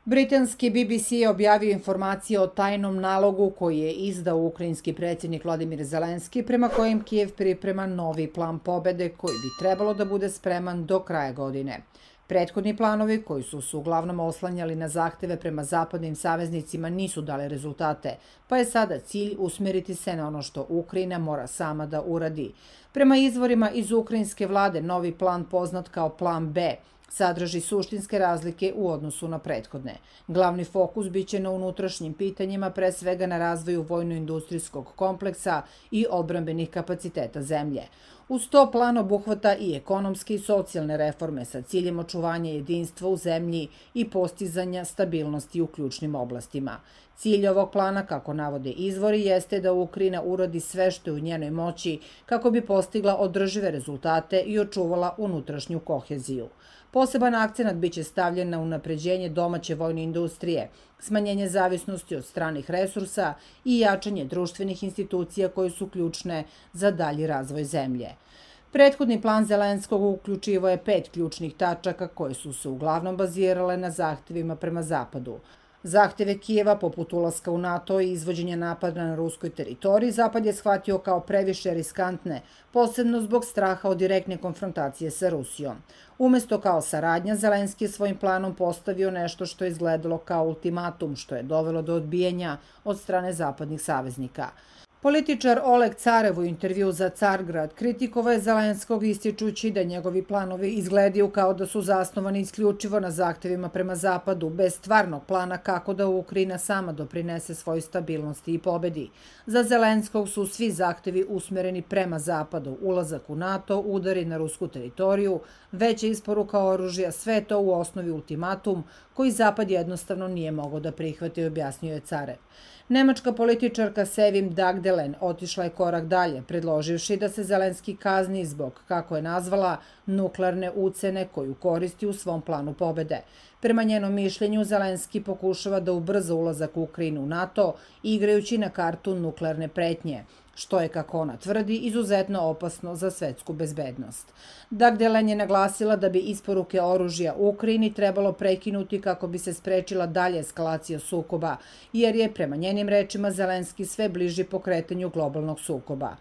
Britanski BBC je objavio informacije o tajnom nalogu koji je izdao ukrajinski predsjednik Vladimir Zelenski, prema kojem Kijev priprema novi plan pobede koji bi trebalo da bude spreman do kraja godine. Prethodni planovi, koji su se uglavnom oslanjali na zahteve prema zapadnim saveznicima, nisu dali rezultate, pa je sada cilj usmeriti se na ono što Ukrajina mora sama da uradi. Prema izvorima iz ukrajinske vlade, novi plan poznat kao Plan B sadrži suštinske razlike u odnosu na prethodne. Glavni fokus biće na unutrašnjim pitanjima, pre svega na razvoju vojno-industrijskog kompleksa i odbrambenih kapaciteta zemlje. Uz to plan obuhvata i ekonomske i socijalne reforme sa ciljem očuvanja jedinstva u zemlji i postizanja stabilnosti u ključnim oblastima. Cilj ovog plana, kako navode izvori, jeste da Ukrajina uradi sve što je u njenoj moći kako bi postigla održive rezultate i očuvala unutrašnju koheziju. Poseban akcenat biće stavljen na unapređenje domaće vojne industrije, smanjenje zavisnosti od stranih resursa i jačanje društvenih institucija koje su ključne za dalji razvoj zemlje. Prethodni plan Zelenskog uključivo je 5 ključnih tačaka koje su se uglavnom bazirale na zahtevima prema Zapadu. Zahteve Kijeva, poput ulaska u NATO i izvođenja napada na ruskoj teritoriji, Zapad je shvatio kao previše riskantne, posebno zbog straha od direktne konfrontacije sa Rusijom. Umesto kao saradnja, Zelenski je svojim planom postavio nešto što je izgledalo kao ultimatum, što je dovelo do odbijanja od strane zapadnih saveznika. Političar Oleg Carev u intervju za Cargrad kritikovao je Zelenskog ističući da njegovi planovi izgledaju kao da su zasnovani isključivo na zahtevima prema Zapadu, bez stvarnog plana kako da Ukrajina sama doprinese svoj stabilnosti i pobedi. Za Zelenskog su svi zahtevi usmereni prema Zapadu, ulazak u NATO, udari na rusku teritoriju, veća isporuka oružja, sve to u osnovi ultimatum koji Zapad jednostavno nije mogao da prihvati, objasnio je Carev. Nemačka političarka Sevim Dagdelen otišla je korak dalje, predloživši da se Zelenski kazni zbog, kako je nazvala, nuklearne ucene koju koristi u svom planu pobede. Prema njenom mišljenju, Zelenski pokušava da ubrza ulazak Ukrajine u NATO, igrajući na kartu nuklearne pretnje, što je, kako ona tvrdi, izuzetno opasno za svetsku bezbednost. Dagdelen je naglasila da bi isporuke oružja Ukrajini trebalo prekinuti kako bi se sprečila dalje eskalacija sukoba, jer je, prema njenim rečima, Zelenski sve bliži pokretanju globalnog sukoba.